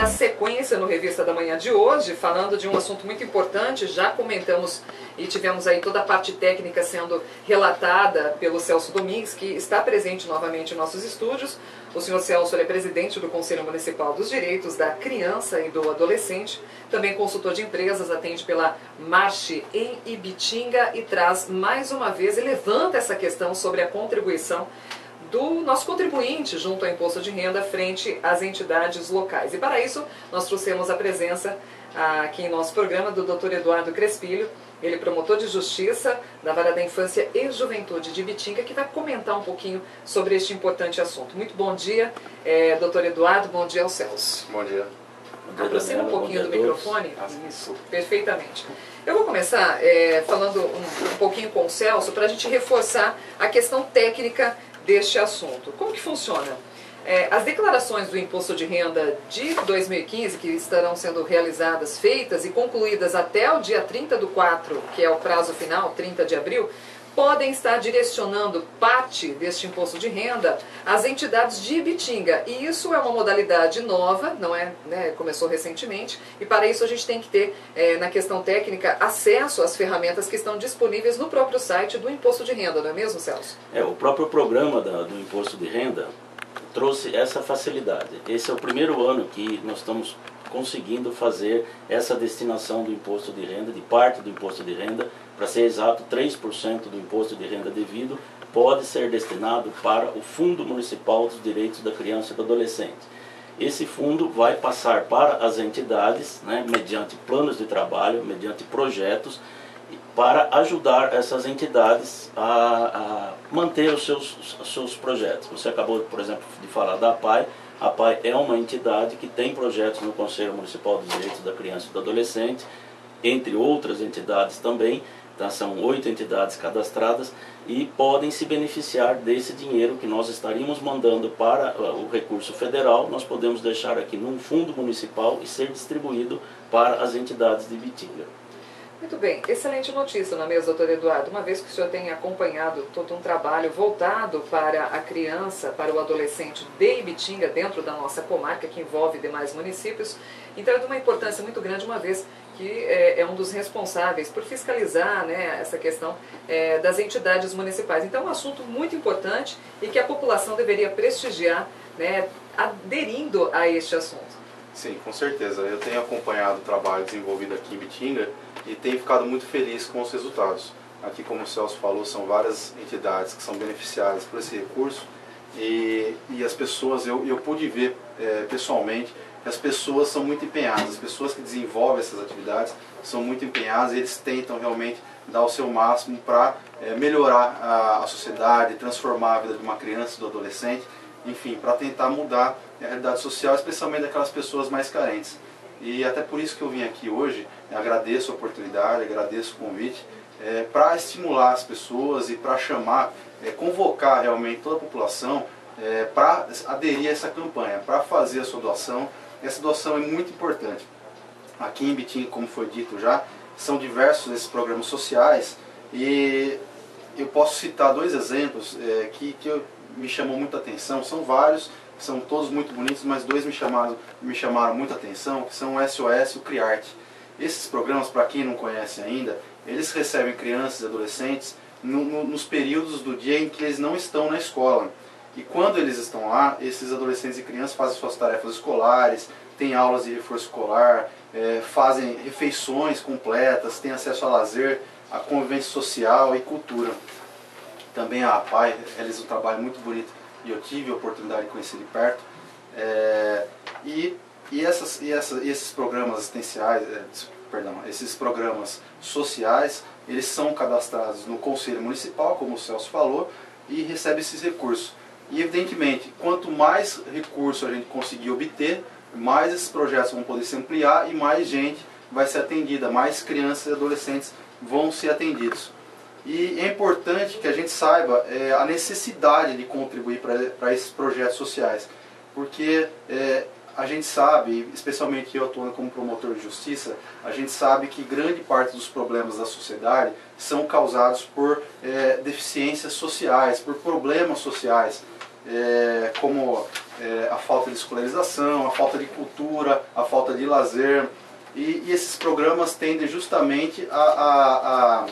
dar sequência no Revista da Manhã de hoje, falando de um assunto muito importante. Já comentamos e tivemos aí toda a parte técnica sendo relatada pelo Celso Domingues, que está presente novamente em nossos estúdios. O senhor Celso é presidente do Conselho Municipal dos Direitos da Criança e do Adolescente, também consultor de empresas, atende pela Marche em Ibitinga e traz mais uma vez e levanta essa questão sobre a contribuição do nosso contribuinte junto ao imposto de renda frente às entidades locais. E para isso nós trouxemos a presença aqui em nosso programa do Dr. Eduardo Crespilho, ele é promotor de justiça da Vara da Infância e Juventude de Ibitinga, que vai comentar um pouquinho sobre este importante assunto. Muito bom dia, Dr. Eduardo, bom dia ao Celso. Bom dia. Aproxima um pouquinho do microfone. Isso, perfeitamente. Eu vou começar falando um pouquinho com o Celso para a gente reforçar a questão técnica deste assunto. Como que funciona? As declarações do Imposto de Renda de 2015, que estarão sendo realizadas, feitas e concluídas até o dia 30/4, que é o prazo final, 30 de abril, podem estar direcionando parte deste imposto de renda às entidades de Ibitinga. E isso é uma modalidade nova, não é, né, começou recentemente, e para isso a gente tem que ter, na questão técnica, acesso às ferramentas que estão disponíveis no próprio site do imposto de renda, não é mesmo, Celso? O próprio programa do imposto de renda trouxe essa facilidade. Esse é o primeiro ano que nós estamos conseguindo fazer essa destinação do imposto de renda, de parte do imposto de renda, para ser exato, 3% do imposto de renda devido pode ser destinado para o Fundo Municipal dos Direitos da Criança e do Adolescente. Esse fundo vai passar para as entidades, né, mediante planos de trabalho, mediante projetos, para ajudar essas entidades a manter os seus projetos. Você acabou, por exemplo, de falar da APAE. A APAE é uma entidade que tem projetos no Conselho Municipal dos Direitos da Criança e do Adolescente, entre outras entidades também. Então, são 8 entidades cadastradas e podem se beneficiar desse dinheiro que nós estaríamos mandando para o recurso federal. Nós podemos deixar aqui num fundo municipal e ser distribuído para as entidades de Ibitinga. Muito bem, excelente notícia, não é mesmo, doutor Eduardo? Uma vez que o senhor tem acompanhado todo um trabalho voltado para a criança, para o adolescente de Ibitinga, dentro da nossa comarca, que envolve demais municípios, então é de uma importância muito grande, uma vez que é um dos responsáveis por fiscalizar, né, essa questão das entidades municipais. Então é um assunto muito importante e que a população deveria prestigiar, né, aderindo a este assunto. Sim, com certeza. Eu tenho acompanhado o trabalho desenvolvido aqui em Ibitinga e tenho ficado muito feliz com os resultados. Aqui, como o Celso falou, são várias entidades que são beneficiadas por esse recurso e as pessoas, eu pude ver pessoalmente, que as pessoas são muito empenhadas, as pessoas que desenvolvem essas atividades são muito empenhadas e eles tentam realmente dar o seu máximo para melhorar a sociedade, transformar a vida de uma criança e do adolescente, enfim, para tentar mudar a realidade social, especialmente daquelas pessoas mais carentes. E até por isso que eu vim aqui hoje, agradeço a oportunidade, agradeço o convite, para estimular as pessoas e para chamar, convocar realmente toda a população para aderir a essa campanha, para fazer a sua doação. Essa doação é muito importante. Aqui em Ibitinga, como foi dito já, são diversos esses programas sociais e eu posso citar 2 exemplos que me chamou muita atenção. São vários, são todos muito bonitos, mas 2 me chamaram muita atenção, que são o SOS e o Criarte. Esses programas, para quem não conhece ainda, eles recebem crianças e adolescentes nos períodos do dia em que eles não estão na escola. E quando eles estão lá, esses adolescentes e crianças fazem suas tarefas escolares, têm aulas de reforço escolar, fazem refeições completas, têm acesso a lazer, a convivência social e cultura. Também a APAE realiza um trabalho muito bonito e eu tive a oportunidade de conhecer de perto. Esses programas assistenciais, esses programas sociais, eles são cadastrados no Conselho Municipal, como o Celso falou, e recebem esses recursos. E evidentemente, quanto mais recurso a gente conseguir obter, mais esses projetos vão poder se ampliar e mais gente vai ser atendida, mais crianças e adolescentes vão ser atendidos. E é importante que a gente saiba a necessidade de contribuir para esses projetos sociais, porque a gente sabe, especialmente eu atuando como promotor de justiça, a gente sabe que grande parte dos problemas da sociedade são causados por deficiências sociais, por problemas sociais. como a falta de escolarização, a falta de cultura, a falta de lazer. E esses programas tendem justamente a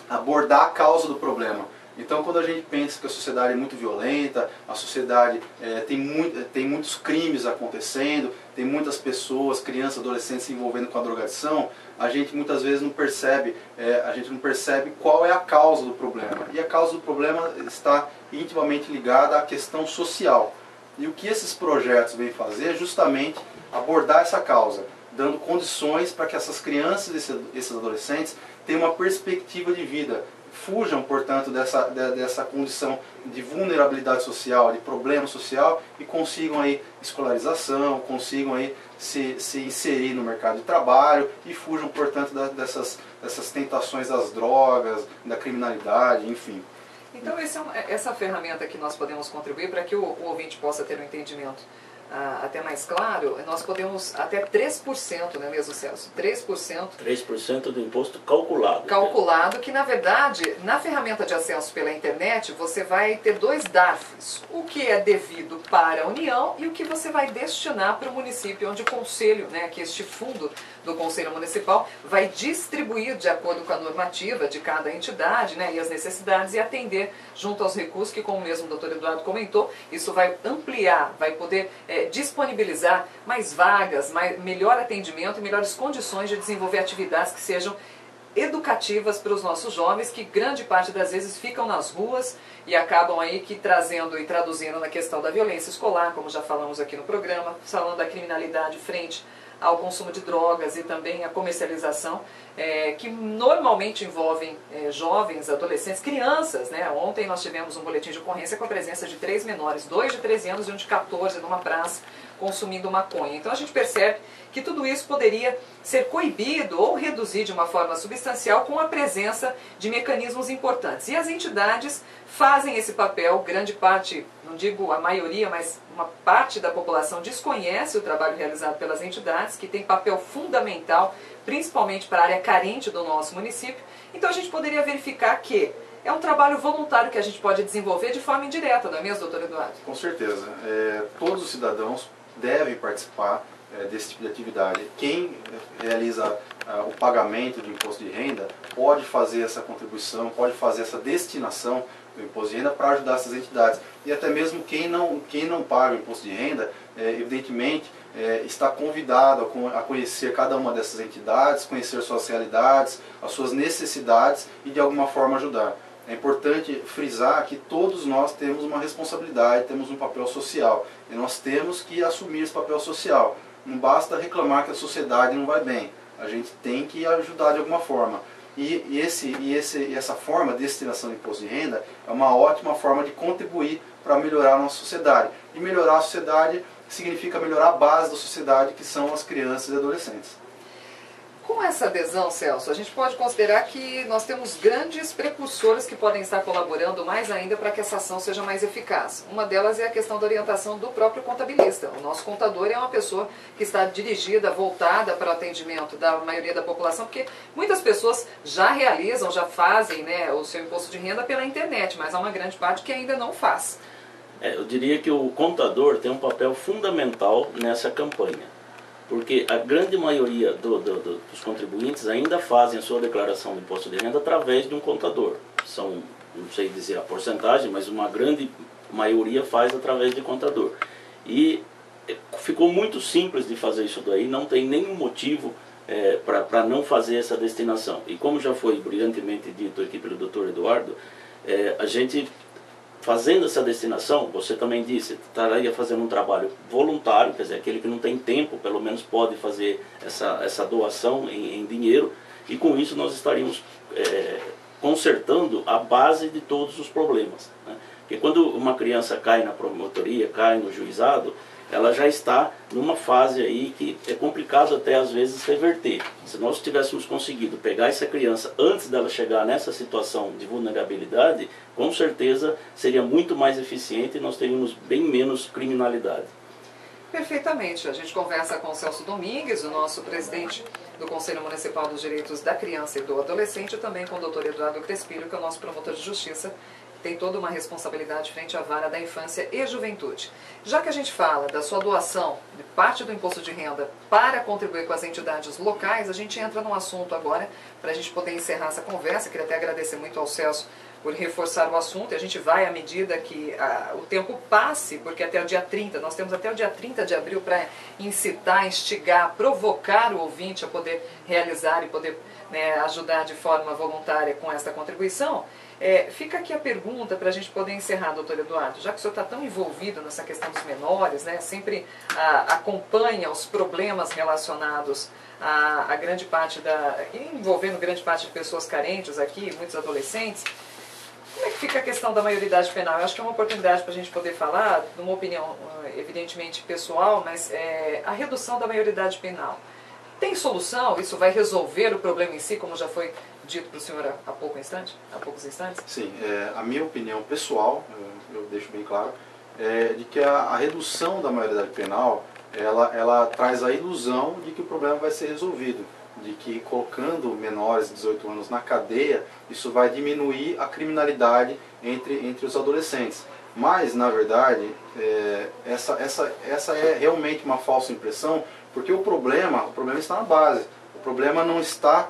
abordar a causa do problema. Então, quando a gente pensa que a sociedade é muito violenta, a sociedade tem muitos crimes acontecendo, tem muitas pessoas, crianças, adolescentes se envolvendo com a drogadição, a gente muitas vezes não percebe qual é a causa do problema. E a causa do problema está intimamente ligada à questão social. E o que esses projetos vêm fazer é justamente abordar essa causa, dando condições para que essas crianças e esses adolescentes tenham uma perspectiva de vida, fujam, portanto, dessa condição de vulnerabilidade social, de problema social, e consigam aí escolarização, consigam aí se inserir no mercado de trabalho e fujam, portanto, dessas tentações das drogas, da criminalidade, enfim. Então essa ferramenta que nós podemos contribuir para que o ouvinte possa ter um entendimento até mais claro, nós podemos até 3%, não é mesmo, Celso? 3%. 3% do imposto calculado. Calculado, que na verdade, na ferramenta de acesso pela internet, você vai ter dois DARFs. O que é devido para a União e o que você vai destinar para o município, onde o Conselho, que este fundo do Conselho Municipal, vai distribuir de acordo com a normativa de cada entidade, e as necessidades, e atender junto aos recursos que, como mesmo o doutor Eduardo comentou, isso vai ampliar, vai poder disponibilizar mais vagas, melhor atendimento e melhores condições de desenvolver atividades que sejam educativas para os nossos jovens, que grande parte das vezes ficam nas ruas e acabam aí que trazendo e traduzindo na questão da violência escolar, como já falamos aqui no programa, falando da criminalidade frente ao consumo de drogas e também a comercialização, que normalmente envolvem jovens, adolescentes, crianças. Ontem nós tivemos um boletim de ocorrência com a presença de 3 menores, 2 de 13 anos e um de 14, numa praça, consumindo maconha. Então a gente percebe que tudo isso poderia ser coibido ou reduzir de uma forma substancial com a presença de mecanismos importantes. E as entidades fazem esse papel, grande parte, não digo a maioria, mas uma parte da população desconhece o trabalho realizado pelas entidades, que tem papel fundamental, principalmente para a área carente do nosso município. Então a gente poderia verificar que é um trabalho voluntário que a gente pode desenvolver de forma indireta, não é mesmo, doutor Eduardo? Com certeza. Todos os cidadãos devem participar desse tipo de atividade. Quem realiza o pagamento de imposto de renda pode fazer essa contribuição, pode fazer essa destinação do imposto de renda para ajudar essas entidades. E até mesmo quem não paga o imposto de renda, evidentemente, está convidado a conhecer cada uma dessas entidades, conhecer suas realidades, as suas necessidades e de alguma forma ajudar. É importante frisar que todos nós temos uma responsabilidade, temos um papel social, e nós temos que assumir esse papel social. Não basta reclamar que a sociedade não vai bem, a gente tem que ajudar de alguma forma. E essa forma de destinação de imposto de renda é uma ótima forma de contribuir para melhorar a nossa sociedade. E melhorar a sociedade significa melhorar a base da sociedade, que são as crianças e adolescentes. Com essa adesão, Celso, a gente pode considerar que nós temos grandes precursores que podem estar colaborando mais ainda para que essa ação seja mais eficaz. Uma delas é a questão da orientação do próprio contabilista. O nosso contador é uma pessoa que está dirigida, voltada para o atendimento da maioria da população, porque muitas pessoas já realizam, já fazem o seu imposto de renda pela internet, mas há uma grande parte que ainda não faz. Eu diria que o contador tem um papel fundamental nessa campanha. Porque a grande maioria dos contribuintes ainda fazem a sua declaração de imposto de renda através de um contador. São, não sei dizer a porcentagem, mas uma grande maioria faz através de contador. E ficou muito simples de fazer isso daí, não tem nenhum motivo para não fazer essa destinação. E como já foi brilhantemente dito aqui pelo Dr. Eduardo, a gente... Fazendo essa destinação, você também disse, estaria fazendo um trabalho voluntário, quer dizer, aquele que não tem tempo, pelo menos pode fazer essa doação em dinheiro, e com isso nós estaríamos consertando a base de todos os problemas. Porque quando uma criança cai na promotoria, cai no juizado, ela já está numa fase aí que é complicado até às vezes reverter. Se nós tivéssemos conseguido pegar essa criança antes dela chegar nessa situação de vulnerabilidade, com certeza seria muito mais eficiente e nós teríamos bem menos criminalidade. Perfeitamente. A gente conversa com o Celso Domingues, o nosso presidente do Conselho Municipal dos Direitos da Criança e do Adolescente, e também com o Dr. Eduardo Crespilho, que é o nosso promotor de justiça tem toda uma responsabilidade frente à Vara da Infância e Juventude. Já que a gente fala da sua doação de parte do imposto de renda para contribuir com as entidades locais, a gente entra num assunto agora para a gente poder encerrar essa conversa. Queria até agradecer muito ao Celso por reforçar o assunto, e a gente vai à medida que o tempo passe, porque até o dia 30, nós temos até o dia 30 de abril para incitar, instigar, provocar o ouvinte a poder realizar e poder, né, ajudar de forma voluntária com esta contribuição. Fica aqui a pergunta para a gente poder encerrar, doutor Eduardo, já que o senhor está tão envolvido nessa questão dos menores, né, sempre acompanha os problemas relacionados a grande parte envolvendo grande parte de pessoas carentes aqui, muitos adolescentes. Como é que fica a questão da maioridade penal? Eu acho que é uma oportunidade para a gente poder falar, numa opinião evidentemente pessoal, mas a redução da maioridade penal. Tem solução? Isso vai resolver o problema em si, como já foi dito para o senhor há poucos instantes? Sim, a minha opinião pessoal, eu deixo bem claro, é de que a redução da maioridade penal, ela traz a ilusão de que o problema vai ser resolvido, de que colocando menores de 18 anos na cadeia, isso vai diminuir a criminalidade entre os adolescentes. Mas, na verdade, essa é realmente uma falsa impressão, porque o problema está na base. O problema não está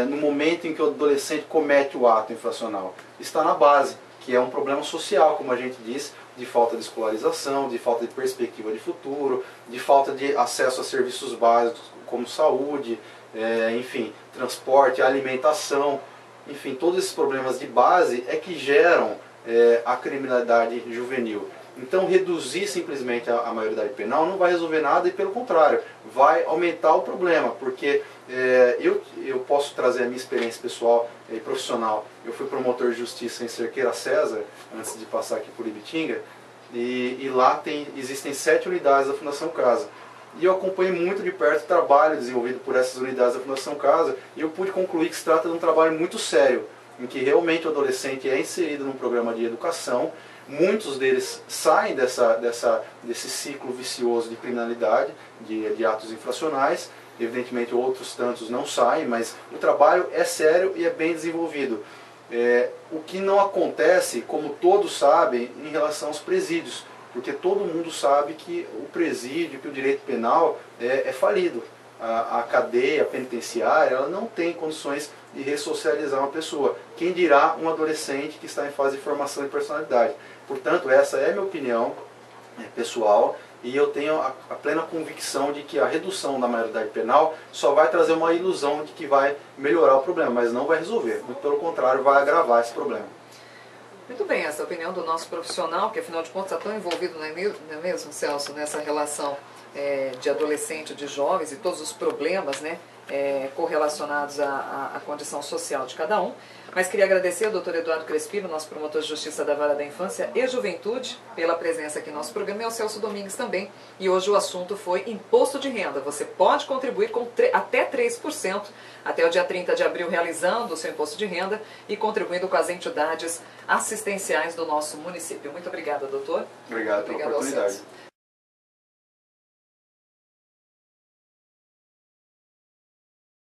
no momento em que o adolescente comete o ato infracional. Está na base, que é um problema social, como a gente disse, de falta de escolarização, de falta de perspectiva de futuro, de falta de acesso a serviços básicos como saúde, enfim, transporte, alimentação, enfim, todos esses problemas de base é que geram a criminalidade juvenil. Então, reduzir simplesmente a maioridade penal não vai resolver nada e, pelo contrário, vai aumentar o problema, porque eu posso trazer a minha experiência pessoal e profissional. Eu fui promotor de justiça em Cerqueira César, antes de passar aqui por Ibitinga, e lá existem 7 unidades da Fundação Casa. E eu acompanhei muito de perto o trabalho desenvolvido por essas unidades da Fundação Casa, e eu pude concluir que se trata de um trabalho muito sério, em que realmente o adolescente é inserido num programa de educação. Muitos deles saem desse ciclo vicioso de criminalidade, de atos infracionais. Evidentemente outros tantos não saem, mas o trabalho é sério e é bem desenvolvido. O que não acontece, como todos sabem, em relação aos presídios, porque todo mundo sabe que o presídio, que o direito penal é falido. A cadeia penitenciária, ela não tem condições de ressocializar uma pessoa. Quem dirá um adolescente que está em fase de formação de personalidade. Portanto, essa é a minha opinião pessoal, e eu tenho a plena convicção de que a redução da maioridade penal só vai trazer uma ilusão de que vai melhorar o problema, mas não vai resolver. Muito pelo contrário, vai agravar esse problema. Muito bem, essa é a opinião do nosso profissional, que afinal de contas está tão envolvido, não é mesmo, Celso, nessa relação de adolescente, de jovens e todos os problemas, né, correlacionados à condição social de cada um. Mas queria agradecer ao Dr. Eduardo Crespino, nosso promotor de justiça da Vara da Infância e Juventude, pela presença aqui no nosso programa, e ao Celso Domingues também. E hoje o assunto foi imposto de renda. Você pode contribuir com até 3% até o dia 30 de abril, realizando o seu imposto de renda e contribuindo com as entidades assistenciais do nosso município. Muito obrigada, doutor. Obrigado pela oportunidade.